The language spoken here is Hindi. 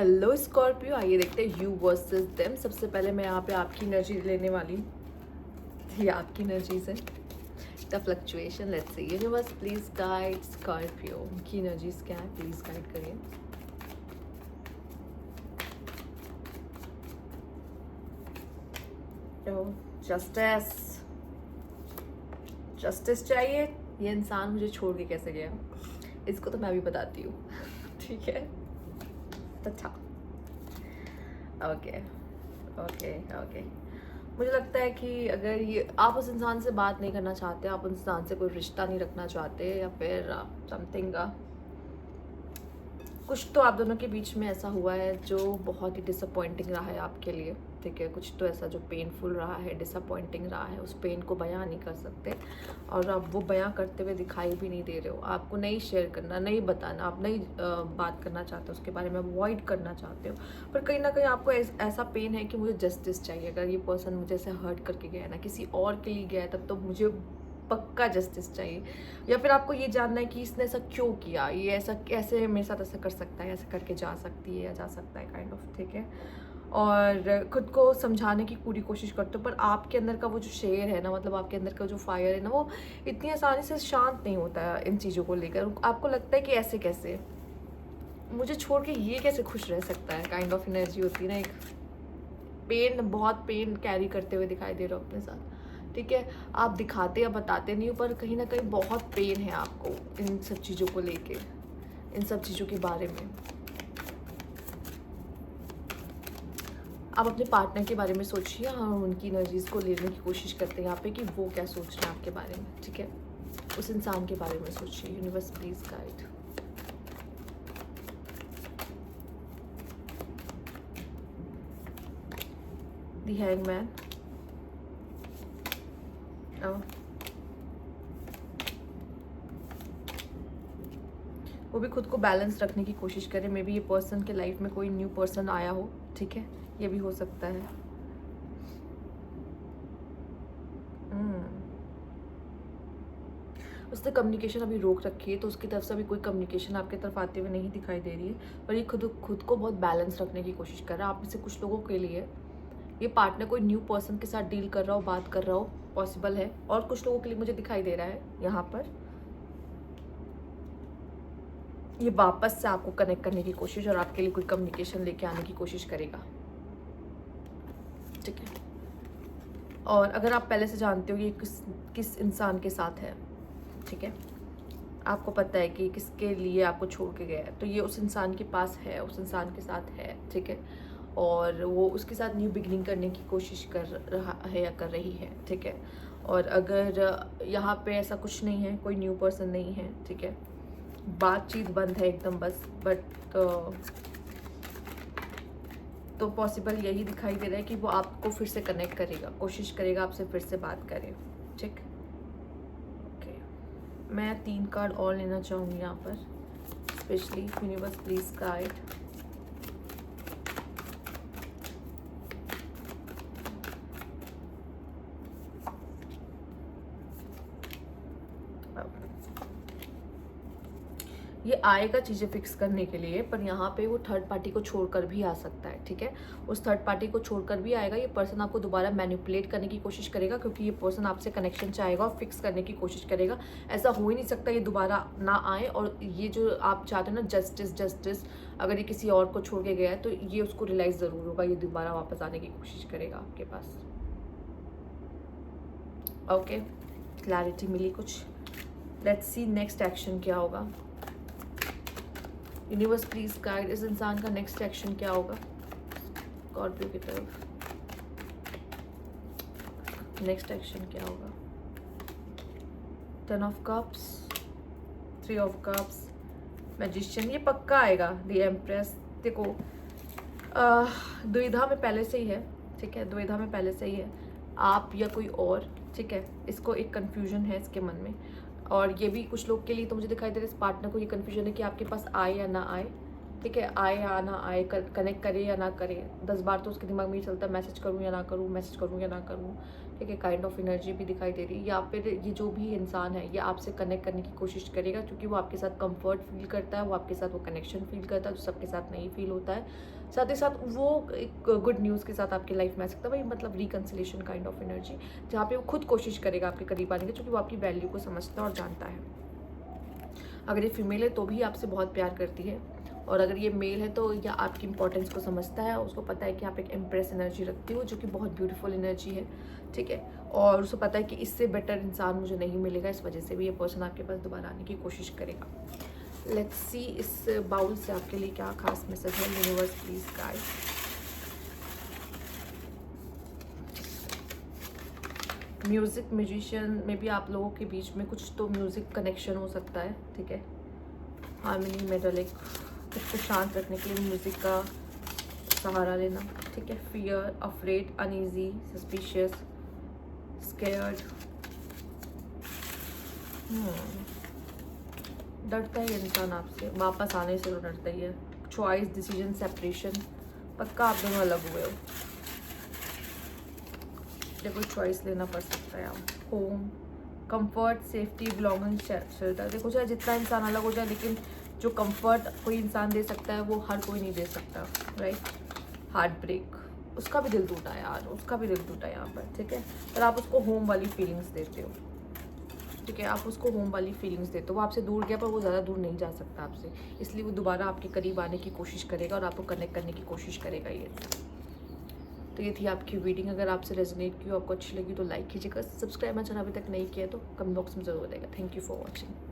हेलो स्कॉर्पियो, आइए देखते हैं यू वर्सेस देम। सबसे पहले मैं यहाँ पे आपकी एनर्जी लेने वाली हूँ। ये आपकी एनर्जीज है। The fluctuation, let's see universe please guide Scorpio की एनर्जीज क्या है, प्लीज गाइड करिए। जस्टिस, जस्टिस चाहिए। ये इंसान मुझे छोड़ के कैसे गया, इसको तो मैं भी बताती हूँ। ठीक है, अच्छा, ओके ओके ओके। मुझे लगता है कि अगर ये आप उस इंसान से बात नहीं करना चाहते, आप उस इंसान से कोई रिश्ता नहीं रखना चाहते, या फिर समथिंग कुछ तो आप दोनों के बीच में ऐसा हुआ है जो बहुत ही डिसअपॉइंटिंग रहा है आपके लिए। ठीक है, कुछ तो ऐसा जो पेनफुल रहा है, डिसअपॉइंटिंग रहा है, उस पेन को बयां नहीं कर सकते और आप वो बयां करते हुए दिखाई भी नहीं दे रहे हो। आपको नहीं शेयर करना, नहीं बताना, आप नहीं बात करना चाहते, उसके बारे में अवॉइड करना चाहते हो, पर कहीं ना कहीं आपको ऐसा पेन है कि मुझे जस्टिस चाहिए। अगर ये पर्सन मुझे ऐसे हर्ट करके गया है ना, किसी और के लिए गया है, तब तो मुझे पक्का जस्टिस चाहिए। या फिर आपको ये जानना है कि इसने ऐसा क्यों किया, ये ऐसा कैसे मेरे साथ ऐसा कर सकता है, ऐसा करके जा सकती है या जा सकता है, काइंड ऑफ। ठीक है, और खुद को समझाने की पूरी कोशिश करते हो, पर आपके अंदर का वो जो शेर है ना, मतलब आपके अंदर का जो फायर है ना, वो इतनी आसानी से शांत नहीं होता है इन चीज़ों को लेकर। आपको लगता है कि ऐसे कैसे मुझे छोड़ के ये कैसे खुश रह सकता है, काइंड ऑफ एनर्जी होती है ना। एक पेन, बहुत पेन कैरी करते हुए दिखाई दे रहे हो अपने साथ। ठीक है, आप दिखाते या बताते नहीं हो, पर कहीं ना कहीं बहुत पेन है आपको इन सब चीज़ों को लेके, इन सब चीज़ों के बारे में। आप अपने पार्टनर के बारे में सोचिए, हम उनकी एनर्जीज को लेने की कोशिश करते हैं यहाँ पे कि वो क्या सोच रहे हैं आपके बारे में। ठीक है, उस इंसान के बारे में सोचिए। Universe please guide. The hangman, वो भी खुद को बैलेंस रखने की कोशिश करें। मे बी ये पर्सन के लाइफ में कोई न्यू पर्सन आया हो। ठीक है, ये भी हो सकता है। उसने कम्युनिकेशन अभी रोक रखी है, तो उसकी तरफ से अभी कोई कम्युनिकेशन आपकी तरफ आते हुए नहीं दिखाई दे रही है, पर ये खुद को बहुत बैलेंस रखने की कोशिश कर रहा है। आप में से कुछ लोगों के लिए ये पार्टनर कोई न्यू पर्सन के साथ डील कर रहा हो, बात कर रहा हो, पॉसिबल है। और कुछ लोगों के लिए मुझे दिखाई दे रहा है यहाँ पर ये वापस से आपको कनेक्ट करने की कोशिश और आपके लिए कोई कम्युनिकेशन लेके आने की कोशिश करेगा। ठीक है, और अगर आप पहले से जानते हो ये किस इंसान के साथ है, ठीक है, आपको पता है कि किसके लिए आपको छोड़ के गया है, तो ये उस इंसान के पास है, उस इंसान के साथ है। ठीक है, और वो उसके साथ न्यू बिगनिंग करने की कोशिश कर रहा है या कर रही है। ठीक है, और अगर यहाँ पे ऐसा कुछ नहीं है, कोई न्यू पर्सन नहीं है, ठीक है, बातचीत बंद है एकदम बस, बट तो पॉसिबल यही दिखाई दे रहा है कि वो आपको फिर से कनेक्ट करेगा, कोशिश करेगा आपसे फिर से बात करे। ठीक, ओके। मैं 3 कार्ड और लेना चाहूँगी यहाँ पर, स्पेशली यूनिवर्स प्लीज गाइड। ये आएगा चीज़ें फिक्स करने के लिए, पर यहाँ पे वो थर्ड पार्टी को छोड़कर भी आ सकता है। ठीक है, उस थर्ड पार्टी को छोड़कर भी आएगा। ये पर्सन आपको दोबारा मैनिपुलेट करने की कोशिश करेगा, क्योंकि ये पर्सन आपसे कनेक्शन चाहेगा और फिक्स करने की कोशिश करेगा। ऐसा हो ही नहीं सकता ये दोबारा ना आए। और ये जो आप चाहते हो ना, जस्टिस जस्टिस, अगर ये किसी और को छोड़ के गया है तो ये उसको रियलाइज ज़रूर होगा, ये दोबारा वापस आने की कोशिश करेगा आपके पास। ओके, क्लैरिटी मिली कुछ। लेट्स सी नेक्स्ट एक्शन क्या होगा। यूनिवर्स प्लीज गाइड, इस इंसान का नेक्स्ट एक्शन क्या होगा स्कॉर्पियो की तरफ। नेक्स्ट एक्शन क्या होगा। 10 of cups, 3 of cups, magician, ये पक्का आएगा। द एम्प्रेस, देखो दुविधा में पहले से ही है। ठीक है, दुविधा में पहले से ही है, आप या कोई और। ठीक है, इसको एक कन्फ्यूजन है इसके मन में, और ये भी कुछ लोग के लिए तो मुझे दिखाई दे रहा है, इस पार्टनर को ये कन्फ्यूजन है कि आपके पास आए या ना आए। ठीक है, आए या ना आए, कनेक्ट करे या ना करे, 10 बार तो उसके दिमाग में ही चलता है मैसेज करूँ या ना करूँ, मैसेज करूँ या ना करूँ। ठीक है, काइंड ऑफ एनर्जी भी दिखाई दे रही है। या फिर ये जो भी इंसान है ये आपसे कनेक्ट करने की कोशिश करेगा, क्योंकि वो आपके साथ कंफर्ट फील करता है, वो आपके साथ वो कनेक्शन फील करता है जो सबके साथ नहीं फील होता है। साथ ही साथ वो एक गुड न्यूज़ के साथ आपकी लाइफ में आ सकता है भाई, मतलब रिकन्सिलेशन काइंड ऑफ एनर्जी, जहाँ पे वो खुद कोशिश करेगा आपके करीब आने की, क्योंकि वो आपकी वैल्यू को समझता है और जानता है। अगर ये फीमेल है तो भी आपसे बहुत प्यार करती है, और अगर ये मेल है तो या आपकी इंपॉर्टेंस को समझता है, उसको पता है कि आप एक एम्प्रेस एनर्जी रखती हो जो कि बहुत ब्यूटीफुल एनर्जी है। ठीक है, और उसको पता है कि इससे बेटर इंसान मुझे नहीं मिलेगा, इस वजह से भी ये पर्सन आपके पास दोबारा आने की कोशिश करेगा। लेट्स सी इस बाउल से आपके लिए क्या खास मैसेज है। Universe please guide. Music musician में भी आप लोगों के बीच में कुछ तो म्यूज़िक कनेक्शन हो सकता है। ठीक है, हार्मनी मेडलिक, खुद को शांत रखने के लिए म्यूज़िक का सहारा लेना। ठीक है, fear, afraid, uneasy, suspicious, scared, डरता है इंसान आपसे, वापस आने से तो डरता ही है। चॉइस, डिसीजन, सेपरेशन, पक्का आप दोनों अलग हुए हो, देखो चॉइस लेना पड़ सकता है। आप home, comfort, safety, belonging, shelter. देखो चाहे जितना इंसान अलग हो जाए, लेकिन जो कंफर्ट कोई इंसान दे सकता है वो हर कोई नहीं दे सकता, राइट। हार्ट ब्रेक, उसका भी दिल टूटा है यार, उसका भी दिल टूटा है यहाँ पर। ठीक है, पर आप उसको होम वाली फीलिंग्स देते हो। ठीक है, आप उसको होम वाली फीलिंग्स देते हो। वो आपसे दूर गया पर वो ज़्यादा दूर नहीं जा सकता आपसे, इसलिए वो दोबारा आपके करीब आने की कोशिश करेगा और आपको कनेक्ट करने की कोशिश करेगा ये। तो ये थी आपकी रीडिंग। अगर आपसे रेजोनेट की हो, आपको अच्छी लगी तो लाइक कीजिएगा, सब्सक्राइब मेरा चैनल अभी तक नहीं किया तो कमेंट बॉक्स में ज़रूर देगा। Thank you for watching.